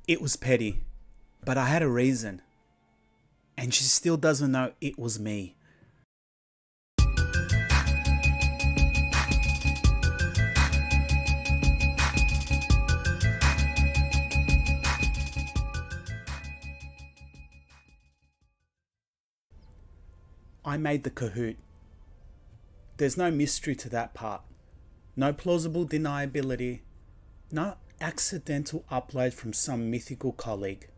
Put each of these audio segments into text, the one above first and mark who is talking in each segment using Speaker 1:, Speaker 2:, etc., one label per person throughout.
Speaker 1: It was petty, but I had a reason, and she still doesn't know it was me. I made the Kahoot. There's no mystery to that part. No plausible deniability. No accidental upload from some mythical colleague.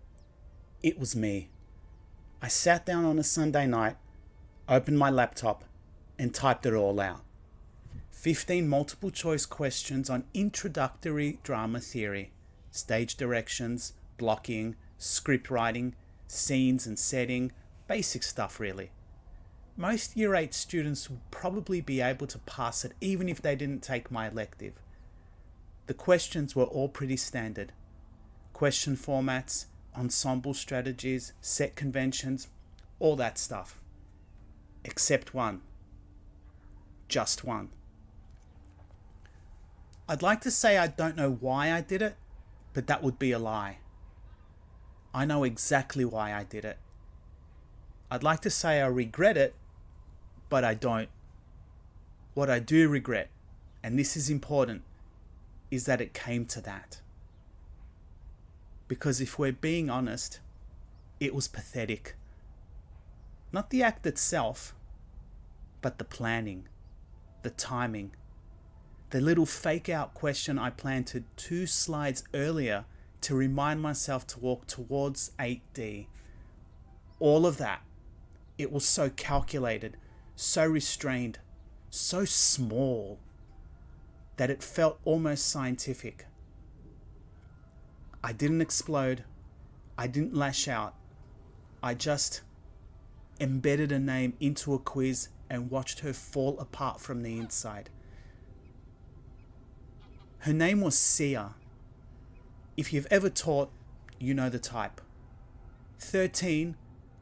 Speaker 1: It was me. I sat down on a Sunday night, opened my laptop, and typed it all out. 15 multiple choice questions on introductory drama theory, stage directions, blocking, script writing, scenes and setting, basic stuff really. Most Year 8 students would probably be able to pass it even if they didn't take my elective. The questions were all pretty standard. Question formats, ensemble strategies, set conventions, all that stuff. Except one. Just one. I'd like to say I don't know why I did it, but that would be a lie. I know exactly why I did it. I'd like to say I regret it, but I don't. What I do regret, and this is important, is that it came to that. Because if we're being honest, it was pathetic. Not the act itself, but the planning, the timing, the little fake out question I planted 2 slides earlier to remind myself to walk towards 8D. All of that, it was so calculated, so restrained, so small, that it felt almost scientific. I didn't explode. I didn't lash out. I just embedded a name into a quiz and watched her fall apart from the inside. Her name was Sia. If you've ever taught, you know the type. 13,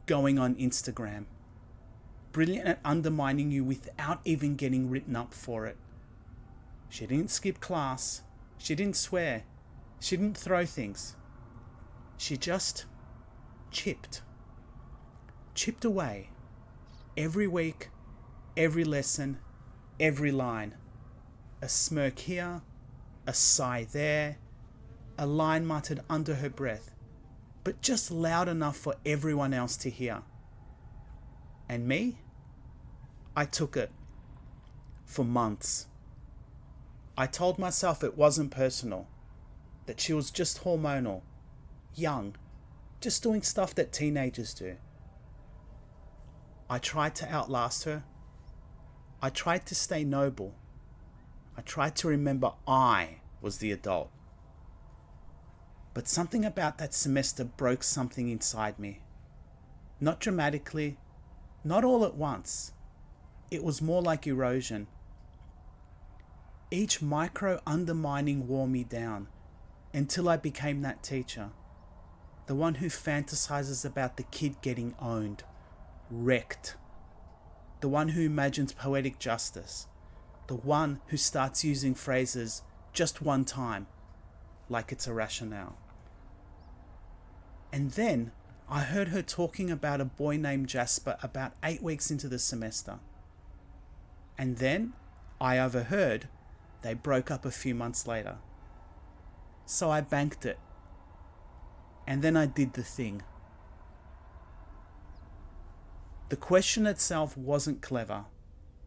Speaker 1: going on Instagram. Brilliant at undermining you without even getting written up for it. She didn't skip class. She didn't swear. She didn't throw things. She just chipped. Chipped away. Every week, every lesson, every line. A smirk here, a sigh there, a line muttered under her breath, but just loud enough for everyone else to hear. And me? I took it. For months. I told myself it wasn't personal, that she was just hormonal, young, just doing stuff that teenagers do. I tried to outlast her. I tried to stay noble. I tried to remember I was the adult. But something about that semester broke something inside me. Not dramatically, not all at once. It was more like erosion. Each micro undermining wore me down until I became that teacher. The one who fantasizes about the kid getting owned, wrecked. The one who imagines poetic justice. The one who starts using phrases just one time, like it's a rationale. And then I heard her talking about a boy named Jasper about 8 weeks into the semester. And then I overheard they broke up a few months later. So I banked it. And then I did the thing. The question itself wasn't clever.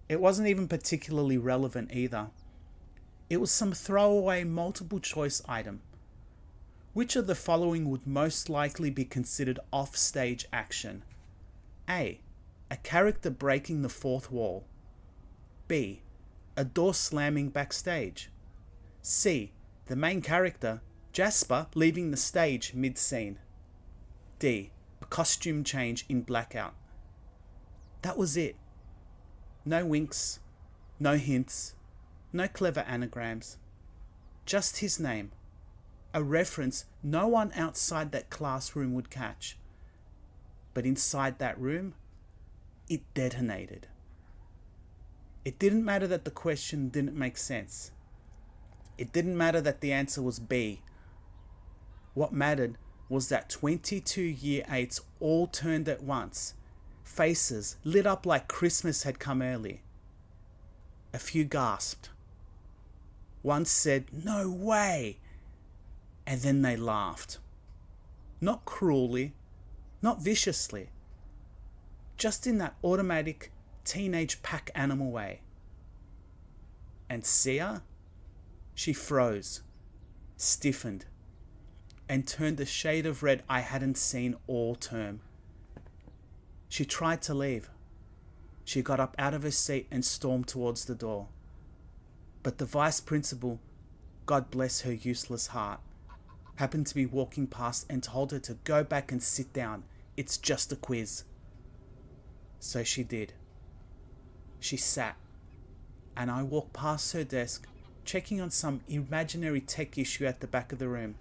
Speaker 1: It wasn't even particularly relevant either. It was some throwaway multiple choice item. Which of the following would most likely be considered off-stage action? A. A character breaking the fourth wall. B. A door slamming backstage. C. The main character, Jasper, leaving the stage mid-scene. D. A costume change in blackout. That was it. No winks, no hints, no clever anagrams. Just his name. A reference no one outside that classroom would catch. But inside that room, it detonated. It didn't matter that the question didn't make sense. It didn't matter that the answer was B. What mattered was that 22 year 8s all turned at once, faces lit up like Christmas had come early. A few gasped. One said, "No way!" And then they laughed. Not cruelly, not viciously, just in that automatic teenage pack animal way. And Sia? She froze, stiffened, and turned a shade of red I hadn't seen all term. She tried to leave. She got up out of her seat and stormed towards the door. But the vice principal, God bless her useless heart, happened to be walking past and told her to go back and sit down. It's just a quiz. So she did. She sat, and I walked past her desk, checking on some imaginary tech issue at the back of the room,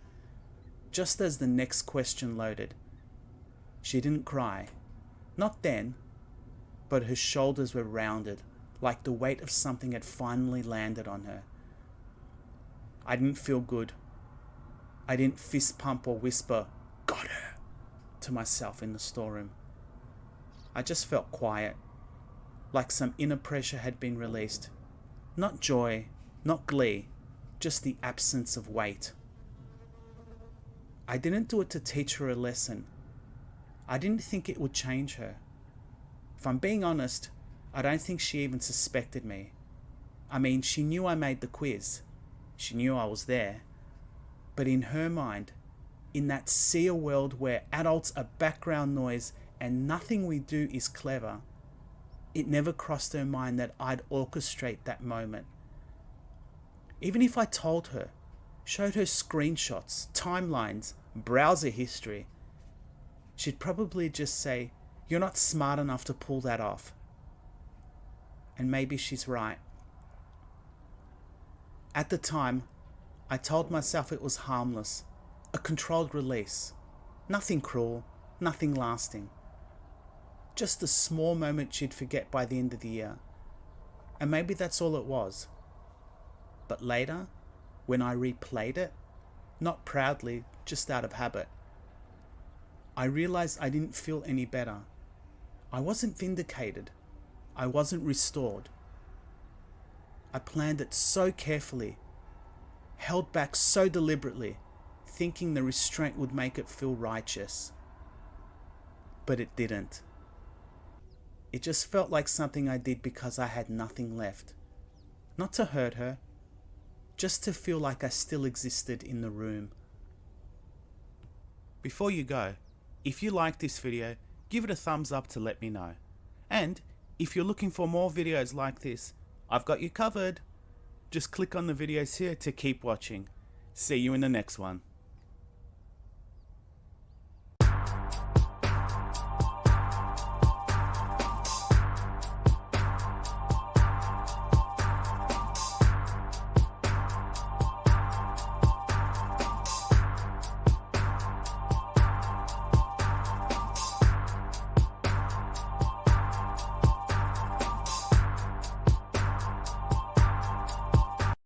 Speaker 1: just as the next question loaded. She didn't cry. Not then, but her shoulders were rounded, like the weight of something had finally landed on her. I didn't feel good. I didn't fist pump or whisper, "Got her," to myself in the storeroom. I just felt quiet, like some inner pressure had been released. Not joy, not glee, just the absence of weight. I didn't do it to teach her a lesson. I didn't think it would change her. If I'm being honest, I don't think she even suspected me. I mean, she knew I made the quiz. She knew I was there. But in her mind, in that Sia world where adults are background noise and nothing we do is clever, it never crossed her mind that I'd orchestrate that moment. Even if I told her, showed her screenshots, timelines, browser history, she'd probably just say, "You're not smart enough to pull that off." And maybe she's right. At the time, I told myself it was harmless, a controlled release. Nothing cruel, nothing lasting. Just a small moment she'd forget by the end of the year. And maybe that's all it was. But later, when I replayed it, not proudly, just out of habit, I realized I didn't feel any better. I wasn't vindicated. I wasn't restored. I planned it so carefully, held back so deliberately, thinking the restraint would make it feel righteous. But it didn't. It just felt like something I did because I had nothing left. Not to hurt her, just to feel like I still existed in the room. Before you go, if you like this video, give it a thumbs up to let me know. And if you're looking for more videos like this, I've got you covered. Just click on the videos here to keep watching. See you in the next one.